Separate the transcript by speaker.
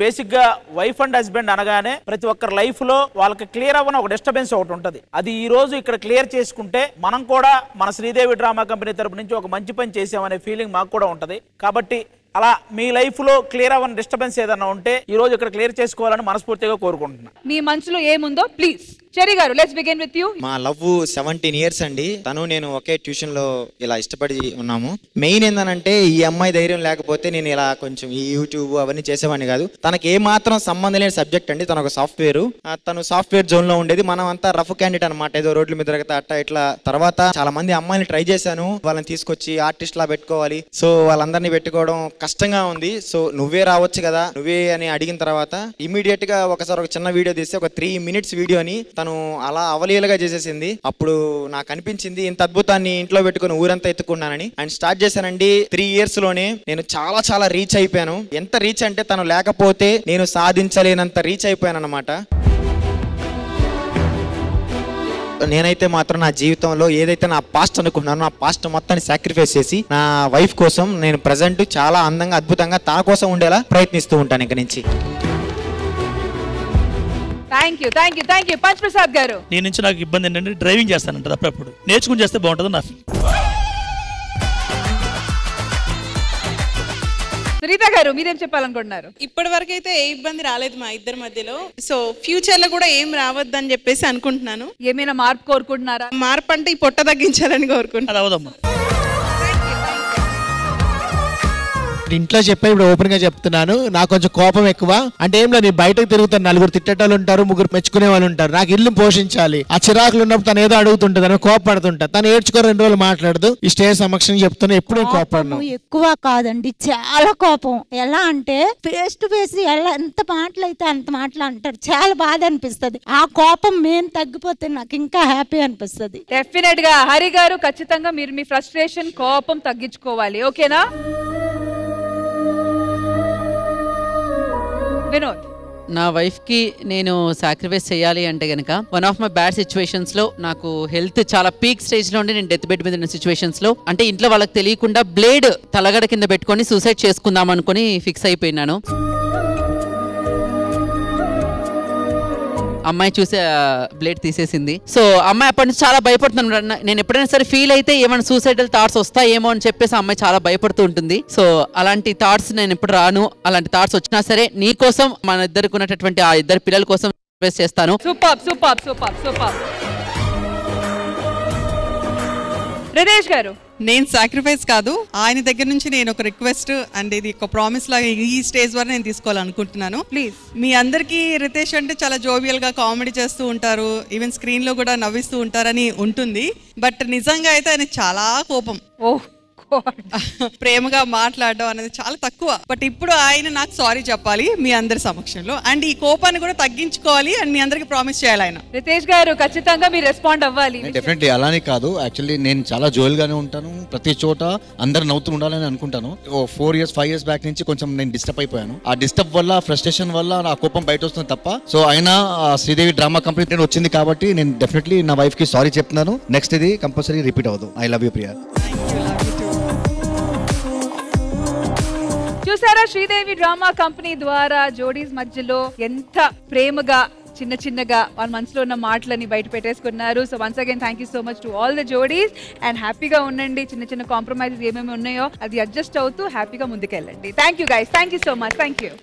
Speaker 1: Basic గా wife and husband అనగానే ప్రతి ఒక్కరి లైఫ్ లో వాళ్ళకి క్లియర్ అవ్వని ఒక డిస్టర్బెన్స్ ఒకటి ఉంటది. అది ఈ రోజు ఇక్కడ క్లియర్ చేసుకుంటే మనం కూడా మన శ్రీదేవి డ్రామా కంపెనీ తరపు నుంచి ఒక మంచి పని చేసామనే ఫీలింగ్ మాకు కూడా ఉంటది. కాబట్టి అలా మీ లైఫ్ లో క్లియర్ అవ్వని డిస్టర్బెన్స్ ఏదైనా ఉంటే ఈ రోజు ఇక్కడ క్లియర్ చేసుకోవాలని మనస్ఫూర్తిగా కోరుకుంటున్నా.
Speaker 2: మీ మనసులో ఏముందో ప్లీజ్ చెర్రీ గారు, లెట్స్ బిగిన్ విత్ యు.
Speaker 3: మా లవ్ 17 years అండి. తను నేను ఒకే ట్యూషన్ లో ఇలా ఇష్టపడి ఉన్నాము. మెయిన్ ఏంటంటే ఈ అమ్మాయి ధైర్యం లేకపోతే నేను ఇలా కొంచెం ఈ యూట్యూబ్ అవన్నీ చేసేవాడిని కాదు. తనకి ఏ మాత్రం సంబంధం లేని సబ్జెక్ట్ అండి. తను ఒక సాఫ్ట్వేర్, తను సాఫ్ట్వేర్ జోన్ లో ఉండేది. మనం అంతా రఫ్ క్యాండిడేట్ అనమాట. ఏదో రోడ్ల మీద తిరగతా అట్లా ఇట్లా. తర్వాత చాలా మంది అమ్మాయిని ట్రై చేశాను, వాళ్ళని తీసుకొచ్చి ఆర్టిస్ట్ లా పెట్టుకోవాలి. సో వాళ్ళందరినీ పెట్టుకోవడం కష్టంగా ఉంది. సో నువ్వే రావచ్చు కదా, నువ్వే అని అడిగిన తర్వాత ఇమీడియట్ గా ఒకసారి ఒక చిన్న వీడియో తీస్తే ఒక 3 minutes వీడియోని తను అలా అవలీలగా చేసేసింది. అప్పుడు నాకు అనిపించింది ఇంత అద్భుతాన్ని ఇంట్లో పెట్టుకుని ఊరంతా ఎత్తుకున్నానని. అండ్ స్టార్ట్ చేశానండి. 3 years లోనే నేను చాలా రీచ్ అయిపోయాను. ఎంత రీచ్ అంటే తను లేకపోతే నేను సాధించలేనంత రీచ్ అయిపోయాను అనమాట. నేనైతే మాత్రం నా జీవితంలో ఏదైతే నా పాస్ట్ అనుకున్నానో నా పాస్ట్ మొత్తాన్ని సాక్రిఫైస్ చేసి నా వైఫ్ కోసం నేను ప్రెజెంట్ చాలా అందంగా అద్భుతంగా తన కోసం ఉండేలా ప్రయత్నిస్తూ ఉంటాను ఇక నుంచి.
Speaker 2: థ్యాంక్ యూ పంచ్ ప్రసాద్ గారు.
Speaker 4: నేను నుంచి నాకు ఇబ్బంది ఏంటంటే డ్రైవింగ్ చేస్తానంట అప్పుడప్పుడు. నేర్చుకుని చేస్తే బాగుంటుంది నా ఫీల్.
Speaker 2: సునీత గారు మీరేం చెప్పాలనుకుంటున్నారు?
Speaker 5: ఇప్పటి వరకు అయితే ఏ ఇబ్బంది రాలేదు మా ఇద్దరి మధ్యలో. సో ఫ్యూచర్ లో కూడా ఏం రావద్దని చెప్పేసి అనుకుంటున్నాను.
Speaker 2: ఏమైనా మార్పు కోరుకుంటున్నారా?
Speaker 5: మార్పు అంటే ఈ పొట్ట తగ్గించాలని కోరుకుంటున్నాను.
Speaker 4: అది అవదమ్మా.
Speaker 6: ఇంట్లో చెప్పే ఇప్పుడు ఓపెన్ గా చెప్తున్నాను. నాకు కొంచెం కోపం ఎక్కువ. అంటే ఏం లేదు, నేను బయటకు తిరుగుతాను, నలుగురు తిట్టేటోళ్ళు ఉంటారు, ముగ్గురు మెచ్చుకునే వాళ్ళు ఉంటారు. నాకు ఇల్లు పోషించాలి. ఆ చిరాకులు ఉన్నప్పుడు తను ఏదో అడుగుతుంటది, తను కోపపడుతుంటా. తను ఏడ్చుకో 2 రోజులు మాట్లాడదు. ఈ స్టేజ్ సమక్షం చెప్తున్నా, ఎప్పుడు కోపడను.
Speaker 7: ఎక్కువ కాదండి, చాలా కోపం. ఎలా అంటే ఫేస్ టు ఫేస్ ఎంత మాటలు అయితే అంత మాటలు అంటారు. చాలా బాధ అనిపిస్తుంది. ఆ కోపం మేము తగ్గిపోతే నాకు ఇంకా హ్యాపీ అనిపిస్తుంది.
Speaker 2: డెఫినెట్ గా హరి గారు ఖచ్చితంగా మీరు మీ ఫ్రస్ట్రేషన్ కోపం తగ్గించుకోవాలి. ఓకేనా? వినోద్,
Speaker 8: నా వైఫ్కి నేను సాక్రిఫైస్ చేయాలి అంటే కనుక వన్ ఆఫ్ మై బ్యాడ్ సిచ్యువేషన్స్లో నాకు హెల్త్ చాలా పీక్ స్టేజ్లో ఉండి నేను డెత్ బెడ్ మీద ఉన్న సిచ్యువేషన్స్లో అంటే ఇంట్లో వాళ్ళకి తెలియకుండా బ్లేడ్ తలగడ కింద పెట్టుకొని సూసైడ్ చేసుకుందాం అనుకుని ఫిక్స్ అయిపోయినాను. అమ్మాయి చూసి బ్లేడ్ తీసేసింది. సో అమ్మాయి అప్పటి నుంచి చాలా భయపడుతున్నాను. నేను ఎప్పుడైనా సరే ఫీల్ అయితే ఏమైనా సూసైడల్ థాట్స్ వస్తాయేమో అని చెప్పేసి అమ్మాయి చాలా భయపడుతూ ఉంటుంది. సో అలాంటి థాట్స్ నేను ఎప్పుడు రాను. అలాంటి థాట్స్ వచ్చినా సరే నీ కోసం, మన ఇద్దరికి ఉన్నటువంటి ఆ 2 పిల్లల కోసం ఇన్వెస్ట్ చేస్తాను.
Speaker 2: సూపర్. రితేష్ గారు,
Speaker 5: నేను సాక్రిఫైస్ కాదు, ఆయన దగ్గర నుంచి నేను ఒక రిక్వెస్ట్ అండ్ ఇది ఒక ప్రామిస్ లాగా ఈ స్టేజ్ వరకు నేను తీసుకోవాలనుకుంటున్నాను.
Speaker 2: ప్లీజ్.
Speaker 5: మీ అందరికీ రితేష్ అంటే చాలా జోవియల్ గా కామెడీ చేస్తూ ఉంటారు, ఈవెన్ స్క్రీన్ లో కూడా నవ్విస్తూ ఉంటారని ఉంటుంది. బట్ నిజంగా అయితే ఆయన చాలా కోపం. ప్రేమగా మాట్లాడడం అనేది చాలా తక్కువ. బట్ ఇప్పుడు ఆయన నాకు సారీ చెప్పాలి మీ అందరి సమక్షంలో. అండ్ ఈ కోపాన్ని కూడా తగ్గించుకోవాలి అండ్ మీ అందరికి ప్రామిస్ చేయాలి ఆయన.
Speaker 2: రితేష్ గారు ఖచ్చితంగా మీరు రెస్పాండ్ అవ్వాలి.
Speaker 9: డెఫినెట్లీ అలానే కాదు, యాక్చువల్లీ నేను చాలా జోయల్ గానే ఉంటాను. ప్రతి చోట అందరు నవ్వుతూ ఉండాలని అనుకుంటాను. 4 years 5 years బ్యాక్ నుంచి కొంచెం నేను డిస్టర్బ్ అయిపోయాను. ఆ డిస్టర్బ్ వల్ల, ఫ్రస్ట్రేషన్ వల్ల నా కోపం బయట వస్తుంది తప్ప. సో ఆయన శ్రీదేవి డ్రామా కంపెనీ వచ్చింది కాబట్టి నేను డెఫినెట్లీ నా వైఫ్ కి సారీ చెప్తున్నాను. నెక్స్ట్ ఇది కంపల్సరీ రిపీట్ అవ్వదు. I love you Priya.
Speaker 2: చూసారా, శ్రీదేవి డ్రామా కంపెనీ ద్వారా జోడీస్ మధ్యలో ఎంత ప్రేమగా చిన్నగా వాళ్ళ మనసులో ఉన్న మాటలని బయట పెట్టేసుకున్నారు. So once again thank you so much to all the జోడీస్. అండ్ హ్యాపీగా ఉండండి. చిన్న కాంప్రమైజెస్ ఏమేమి ఉన్నాయో అది అడ్జస్ట్ అవుతూ హ్యాపీగా ముందుకెళ్ళండి. Thank you guys, thank you so much. Thank you.